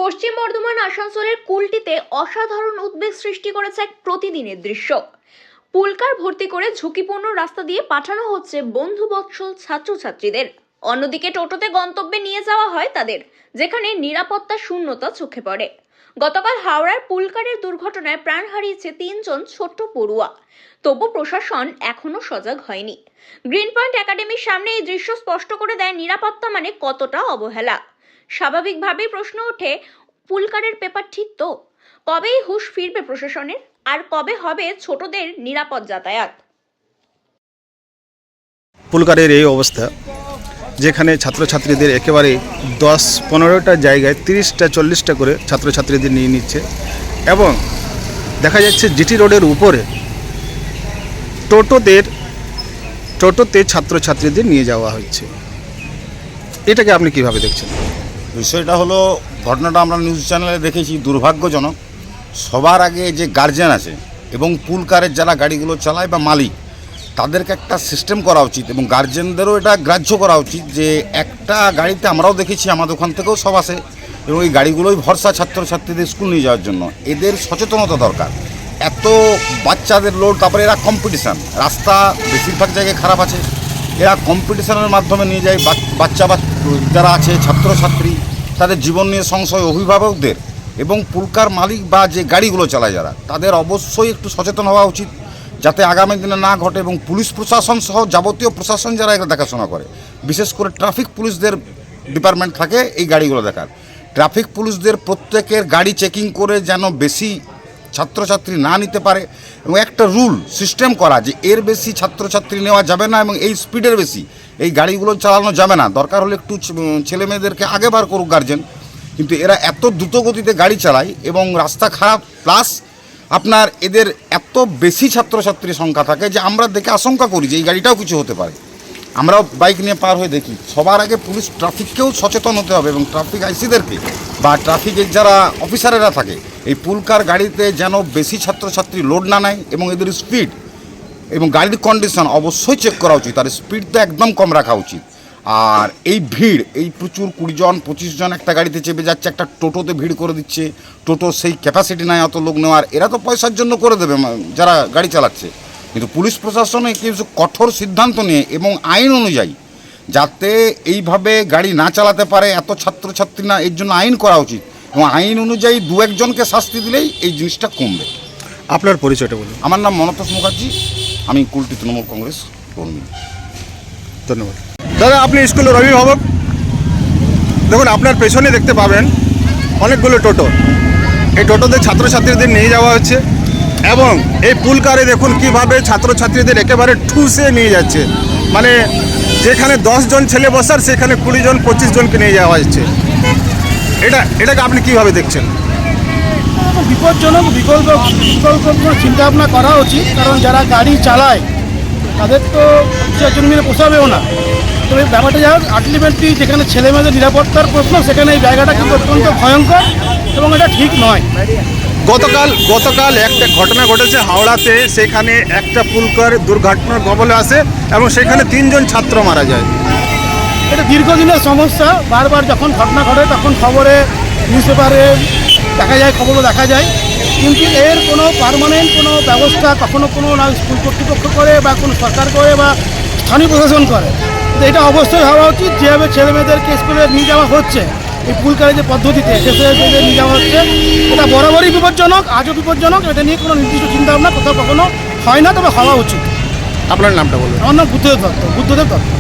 পশ্চিম বর্ধমান আসানসোলের কুলটিতে অসাধারণ উদ্বেগ সৃষ্টি করেছে এক প্রতিদিনের দৃশ্য। পুলকার ভর্তি করে ঝুঁকিপূর্ণ রাস্তা দিয়ে পাঠানো হচ্ছে বন্ধুবৎসল ছাত্রছাত্রীদের। অন্যদিকে টোটোতে গন্তব্যে নিয়ে যাওয়া হয় তাদের, যেখানে নিরাপত্তা শূন্যতা চোখে পড়ে। গতকাল হাওড়ার পুলকারের দুর্ঘটনায় প্রাণ হারিয়েছে 3 জন ছোট্ট পড়ুয়া। তবু প্রশাসন এখনো সজাগ হয়নি। গ্রিন পয়েন্ট একাডেমির সামনে এই দৃশ্য স্পষ্ট করে দেয় নিরাপত্তা মানে কতটা অবহেলা। স্বাভাবিকভাবেই প্রশ্ন ওঠে, পুলকারের পেপার ঠিক তো? কবেই হুঁশ ফিরবে প্রশাসনের? আর কবে হবে ছোটদের নিরাপদ যাতায়াত? পুলকারের এই অবস্থা, যেখানে ছাত্রছাত্রীদের একেবারে 10-15টা জায়গায় 30টা 40টা করে ছাত্রছাত্রীদের নিয়ে নিচ্ছে এবং দেখা যাচ্ছে জিটি রোডের উপরে টোটোতে ছাত্রছাত্রীদের নিয়ে যাওয়া হচ্ছে। এটাকে আপনি কিভাবে দেখছেন? বিষয়টা হলো, ঘটনাটা আমরা নিউজ চ্যানেলে দেখেছি, দুর্ভাগ্যজনক। সবার আগে যে গার্জিয়ান আছে এবং পুলকারের যারা গাড়িগুলো চালায় বা মালিক, তাদেরকে একটা সিস্টেম করা উচিত এবং গার্জিয়ানদেরও এটা গ্রাহ্য করা উচিত যে একটা গাড়িতে আমরাও দেখেছি, আমাদের ওখান থেকেও সব আসে এবং এই গাড়িগুলোই ভরসা ছাত্রছাত্রীদের স্কুল নিয়ে যাওয়ার জন্য। এদের সচেতনতা দরকার। এত বাচ্চাদের লোড, তারপরে এরা কম্পিটিশান, রাস্তা বেশিরভাগ জায়গায় খারাপ আছে, এরা কম্পিটিশানের মাধ্যমে নিয়ে যায় বাচ্চা যারা আছে ছাত্রছাত্রী, তাদের জীবন নিয়ে সংশয় অভিভাবকদের এবং পুলকার মালিক বা যে গাড়িগুলো চালায় যারা, তাদের অবশ্যই একটু সচেতন হওয়া উচিত যাতে আগামী দিনে না ঘটে। এবং পুলিশ প্রশাসন সহ যাবতীয় প্রশাসন যারা এটা দেখাশোনা করে, বিশেষ করে ট্রাফিক পুলিশদের ডিপার্টমেন্ট থাকে এই গাড়িগুলো দেখার, ট্রাফিক পুলিশদের প্রত্যেকের গাড়ি চেকিং করে যেন বেশি ছাত্রছাত্রী না নিতে পারে এবং একটা রুল সিস্টেম করা যে এর বেশি ছাত্রছাত্রী নেওয়া যাবে না এবং এই স্পিডের বেশি এই গাড়িগুলো চালানো যাবে না। দরকার হলে একটু ছেলে মেয়েদেরকে আগে বার করুক গার্জেন, কিন্তু এরা এত দ্রুত গতিতে গাড়ি চালায় এবং রাস্তা খারাপ, প্লাস আপনার এদের এত বেশি ছাত্রছাত্রীর সংখ্যা থাকে যে আমরা দেখে আশঙ্কা করি যে এই গাড়িটাও কিছু হতে পারে। আমরাও বাইক নিয়ে পার হয়ে দেখি। সবার আগে পুলিশ ট্রাফিককেও সচেতন হতে হবে এবং ট্রাফিক আইসিদেরকে বা ট্রাফিকের যারা অফিসারেরা থাকে এই পুলকার গাড়িতে যেন বেশি ছাত্রছাত্রী লোড না নেয় এবং এদের স্পিড এবং গাড়ির কন্ডিশন অবশ্যই চেক করা উচিত, আর স্পিডটা একদম কম রাখা উচিত। আর এই ভিড়, এই প্রচুর 20 জন 25 জন একটা গাড়িতে চেপে যাচ্ছে, একটা টোটোতে ভিড় করে দিচ্ছে, টোটো সেই ক্যাপাসিটি নাই অত লোক নেওয়ার। এরা তো পয়সার জন্য করে দেবে যারা গাড়ি চালাচ্ছে, কিন্তু পুলিশ প্রশাসনে কিছু কঠোর সিদ্ধান্ত নিয়ে এবং আইন অনুযায়ী যাতে এইভাবে গাড়ি না চালাতে পারে এত ছাত্রছাত্রী না, এর জন্য আইন করা উচিত এবং আইন অনুযায়ী 2-1 জনকে শাস্তি দিলেই এই জিনিসটা কমবে। আপনার পরিচয়টা বলুন। আমার নাম মনতোষ মুখার্জি, আমি কুলটি তৃণমূল কংগ্রেস কর্মী। ধন্যবাদ। দাদা, আপনি স্কুলের অভিভাবক। দেখুন, আপনার পেছনে দেখতে পাবেন অনেকগুলো টোটো। এই টোটোতে ছাত্রছাত্রীদের নিয়ে যাওয়া হচ্ছে এবং এই পুলকারে দেখুন কিভাবে ছাত্রছাত্রীদের একেবারে ঠুসে নিয়ে যাচ্ছে। মানে যেখানে 10 জন ছেলে বসার সেখানে 20 জন 25 জনকে নিয়ে যাওয়া হচ্ছে। এটাকে আপনি কিভাবে দেখছেন? বিপজ্জনক। বিকল্প চিন্তা ভাবনা করা উচিত, কারণ যারা গাড়ি চালায় তাদের তো একজন মিলে পোষাবেও না। তবে ব্যাপারটা যাই হোক, আলটিমেটলি যেখানে ছেলেমেয়েদের নিরাপত্তার প্রশ্ন, সেখানে এই জায়গাটা কিন্তু অত্যন্ত ভয়ঙ্কর এবং এটা ঠিক নয়। গতকাল একটা ঘটনা ঘটেছে হাওড়াতে, সেখানে একটা পুলকার দুর্ঘটনার কবলে আসে এবং সেখানে 3 জন ছাত্র মারা যায়। এটা দীর্ঘদিনের সমস্যা। বারবার যখন ঘটনা ঘটে তখন খবরে, নিউজ পেপারে দেখা যায়, খবরও দেখা যায়, কিন্তু এর কোনো পার্মানেন্ট কোনো ব্যবস্থা কখনো কোনো না স্কুল কর্তৃপক্ষ করে বা কোনো সরকার করে বা স্থানীয় প্রশাসন করে। তো এটা অবশ্যই হওয়া উচিত। যেভাবে ছেলেমেয়েদেরকে স্কুলে নিয়ে যাওয়া হচ্ছে এই পুলকারের যে পদ্ধতিতে শেষে নিয়ে যাওয়া হচ্ছে, এটা বরাবরই বিপজ্জনক, আজও বিপজ্জনক। এটা নিয়ে কোনো নির্দিষ্ট চিন্তাভাবনা কোথাও কখনো হয় না, তবে হওয়া উচিত। আপনার নামটা বলুন। আমার নাম বুদ্ধদেব দত্ত।